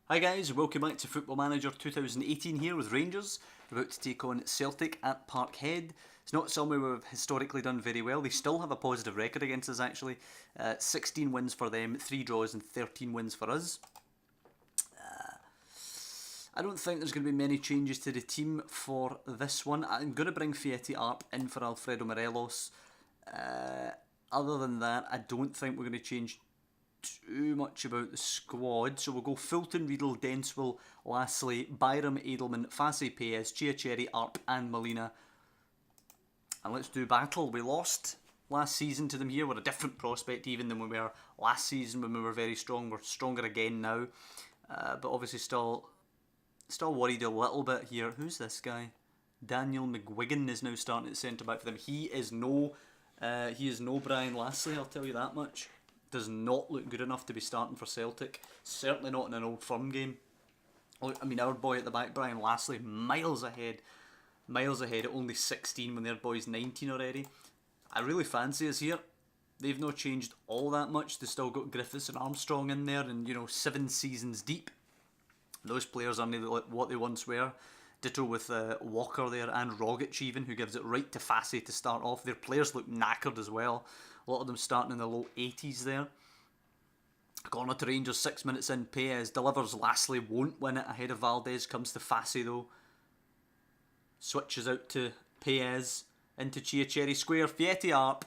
Hi guys, welcome back to Football Manager 2018 here with Rangers. We're about to take on Celtic at Parkhead. It's not somewhere we've historically done very well. They still have a positive record against us actually. 16 wins for them, 3 draws and 13 wins for us. I don't think there's going to be many changes to the team for this one. I'm going to bring Fieti Arp in for Alfredo Morelos. Other than that, I don't think we're going to change too much about the squad. So we'll go Fulton, Riedel, Denswell, Lastly, Byram, Edelman, Fassi, Payes, Chiacheri, Arp and Molina. And let's do battle. We lost last season to them here. We're a different prospect even than we were last season when we were very strong. We're stronger again now. But obviously still worried a little bit here. Who's this guy? Daniel McGuigan is now starting at centre back for them. He is no Brian Lastly, I'll tell you that much. Does not look good enough to be starting for Celtic. Certainly not in an Old Firm game. I mean, our boy at the back, Brian Lastly, miles ahead at only 16 when their boy's 19 already. I really fancy us here. They've not changed all that much. They've still got Griffiths and Armstrong in there, and 7 seasons deep. Those players aren't what they once were. Ditto with Walker there and Rogic even, who gives it right to Fassi to start off. Their players look knackered as well. A lot of them starting in the low 80s there. Corner to Rangers, 6 minutes in. Payes delivers. Lastly won't win it ahead of Valdez. Comes to Fassi though. Switches out to Payes. Into Chiacheri square. Fieti Arp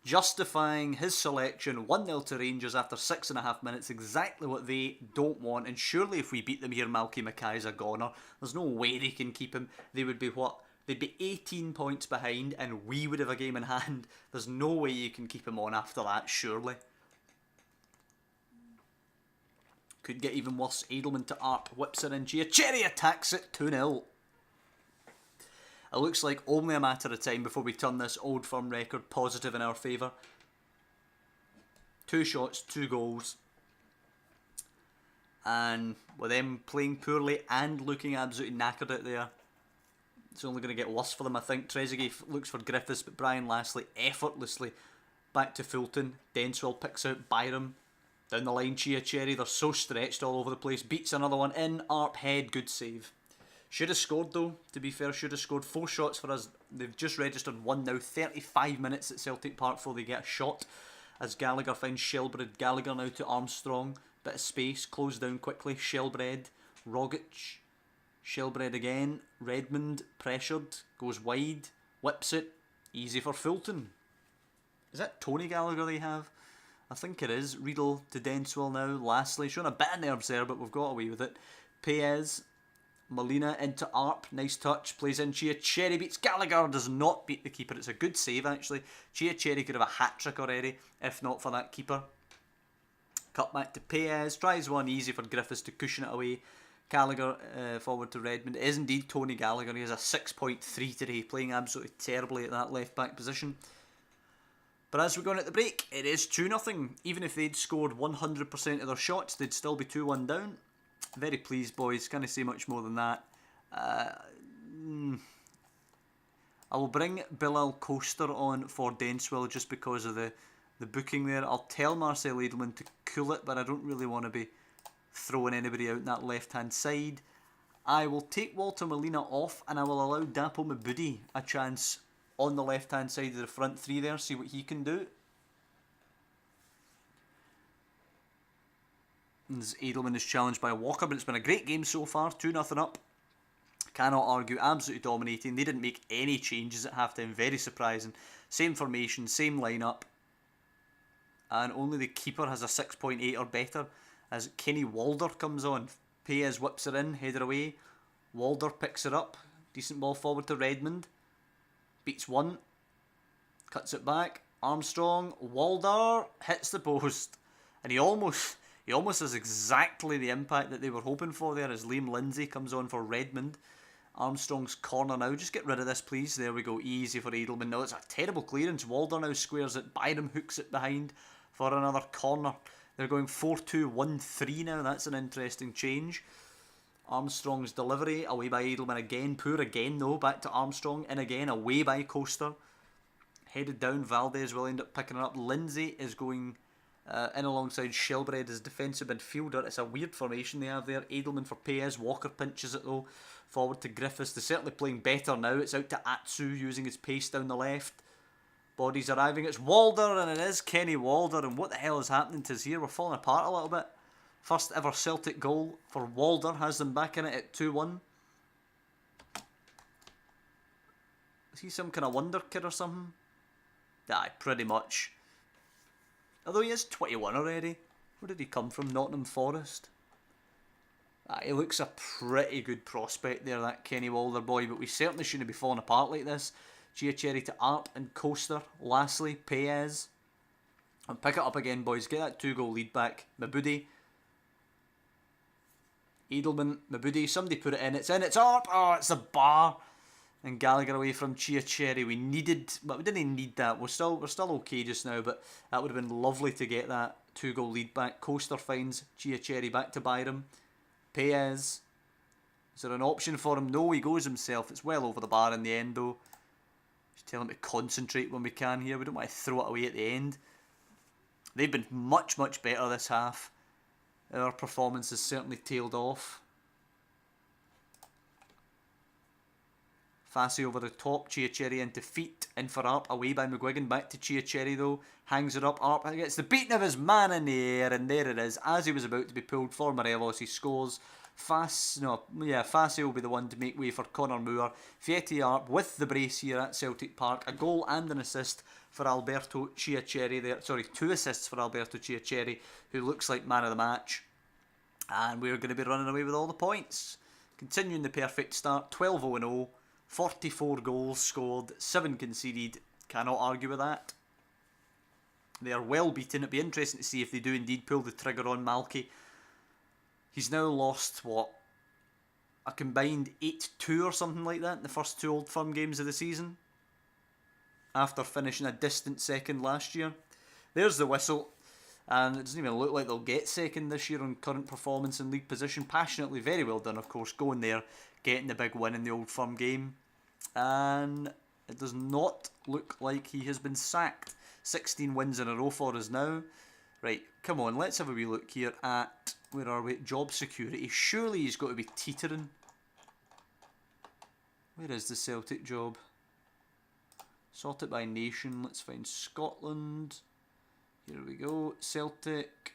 justifying his selection. 1-0 to Rangers after 6.5 minutes. Exactly what they don't want. And surely if we beat them here, Malky Mackay's a goner. There's no way they can keep him. They would be what? They'd be 18 points behind and we would have a game in hand. There's no way you can keep him on after that, surely. Could get even worse. Edelman to Arp. Whips it in. Chiacheri attacks it. 2-0. It looks like only a matter of time before we turn this Old Firm record positive in our favour. 2 shots, 2 goals. And with them playing poorly and looking absolutely knackered out there, it's only going to get worse for them, I think. Trezeguet looks for Griffiths, but Brian Lastly effortlessly back to Fulton. Denswell picks out Byram. Down the line, Chiacheri. They're so stretched all over the place. Beats another one in. Arp head. Good save. Should have scored though, to be fair. Should have scored. 4 shots for us. They've just registered 1 now. 35 minutes at Celtic Park before they get a shot. As Gallagher finds Shelbred. Gallagher now to Armstrong. Bit of space. Closed down quickly. Shelbred. Rogic. Shelbred again. Redmond pressured. Goes wide. Whips it. Easy for Fulton. Is that Tony Gallagher they have? I think it is. Riedel to Denswell now. Lastly, showing a bit of nerves there, but we've got away with it. Payes. Molina into Arp. Nice touch. Plays in. Chiacheri beats Gallagher. Does not beat the keeper. It's a good save actually. Chiacheri could have a hat-trick already if not for that keeper. Cut back to Payes. Tries one. Easy for Griffiths to cushion it away. Gallagher forward to Redmond. It is indeed Tony Gallagher. He has a 6.3 today, playing absolutely terribly at that left back position. But as we're going at the break, it is 2-0. Even if they'd scored 100% of their shots, they'd still be 2-1 down. Very pleased, boys. Can't say much more than that. I will bring Bilal Coaster on for Denswell just because of the booking there. I'll tell Marcel Edelman to cool it, but I don't really want to be throwing anybody out that left-hand side. I will take Walter Molina off and I will allow Dapo Mabudi a chance on the left-hand side of the front three there, see what he can do. As Edelman is challenged by Walker, but it's been a great game so far, 2-0 up. Cannot argue, absolutely dominating. They didn't make any changes at half-time, very surprising. Same formation, same lineup. And only the keeper has a 6.8 or better. As Kenny Walder comes on. Payes whips it in, header away. Walder picks it up. Decent ball forward to Redmond. Beats one. Cuts it back. Armstrong. Walder hits the post. And he almost has exactly the impact that they were hoping for there as Liam Lindsay comes on for Redmond. Armstrong's corner now. Just get rid of this, please. There we go. Easy for Edelman. No, it's a terrible clearance. Walder now squares it. Byram hooks it behind for another corner. They're going 4-2-1-3 now. That's an interesting change. Armstrong's delivery. Away by Edelman again. Poor again though. Back to Armstrong. In again. Away by Coaster. Headed down. Valdez will end up picking it up. Lindsay is going In alongside Shelbred as defensive midfielder. It's a weird formation they have there. Edelman for Paez. Walker pinches it though. Forward to Griffiths. They're certainly playing better now. It's out to Atsu using his pace down the left. Bodies arriving. It's Walder, and it is Kenny Walder. And what the hell is happening to us here? We're falling apart a little bit. First ever Celtic goal for Walder has them back in it at 2-1. Is he some kind of wonder kid or something? Aye, pretty much. Although he is 21 already. Where did he come from? Nottingham Forest. He looks a pretty good prospect there, that Kenny Walder boy, but we certainly shouldn't be falling apart like this. Giacherry to Arp and Coaster. Lastly, Paez. And pick it up again, boys. Get that 2-goal lead back. Mabudi. Edelman. Mabudi. Somebody put it in. It's in. It's Arp. Oh, it's a bar. And Gallagher away from Giacherry. We needed, but we didn't need that. We're still okay just now, but that would have been lovely to get that 2-goal lead back. Coaster finds Giacherry back to Byram. Paez. Is there an option for him? No, he goes himself. It's well over the bar in the end though. Just tell him to concentrate when we can here. We don't want to throw it away at the end. They've been much better this half. Our performance has certainly tailed off. Fassi over the top, Giacherry into feet, in for Arp, away by McGuigan, back to Giacherry though, hangs it up, Arp gets the beating of his man in the air, and there it is, as he was about to be pulled for Morelos, he scores. Fassi will be the one to make way for Connor Moore. Fieti Arp with the brace here at Celtic Park, a goal and an assist for Alberto Giacherry there, sorry, 2 assists for Alberto Giacherry, who looks like man of the match, and we're going to be running away with all the points. Continuing the perfect start, 12-0-0. 44 goals scored, 7 conceded. Cannot argue with that. They are well beaten. It'd be interesting to see if they do indeed pull the trigger on Malky. He's now lost, what, a combined 8-2 or something like that in the first 2 Old Firm games of the season, after finishing a distant second last year. There's the whistle, and it doesn't even look like they'll get second this year on current performance and league position. Passionately, very well done, of course, going there, getting the big win in the Old Firm game. And it does not look like he has been sacked. 16 wins in a row for us now. Right, come on, let's have a wee look here at, where are we, job security. Surely he's got to be teetering. Where is the Celtic job? Sort it by nation. Let's find Scotland. Here we go. Celtic.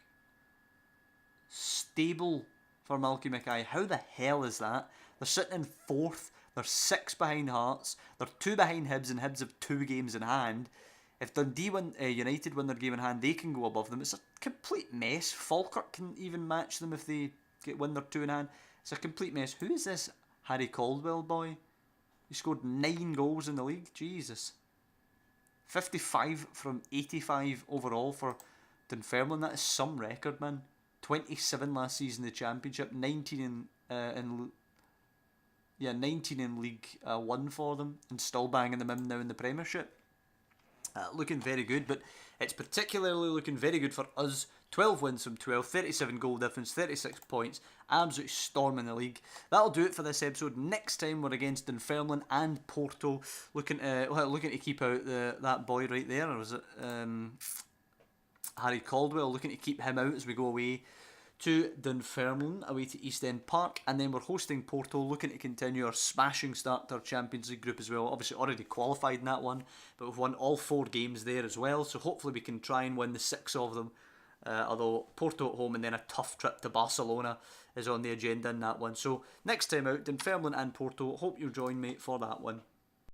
Stable for Malky Mackay. How the hell is that? They're sitting in 4th. They're 6 behind Hearts. They're 2 behind Hibs, and Hibs have 2 games in hand. If Dundee United win their game in hand, they can go above them. It's a complete mess. Falkirk can even match them if they win their 2 in hand. It's a complete mess. Who is this Harry Caldwell boy? He scored 9 goals in the league. Jesus. 55 from 85 overall for Dunfermline. That is some record, man. 27 last season in the Championship. 19 in League 1 for them, and still banging them in now in the Premiership. Looking very good, but it's particularly looking very good for us. 12 wins from 12, 37 goal difference, 36 points, absolute storm in the league. That'll do it for this episode. Next time we're against Dunfermline and Porto, looking to keep out that boy right there, or was it Harry Caldwell, looking to keep him out as we go away to Dunfermline, away to East End Park, and then we're hosting Porto, looking to continue our smashing start to our Champions League group as well. Obviously already qualified in that one, but we've won all 4 games there as well, so hopefully we can try and win the 6 of them, although Porto at home and then a tough trip to Barcelona is on the agenda in that one. So next time out, Dunfermline and Porto. Hope you'll join me for that one.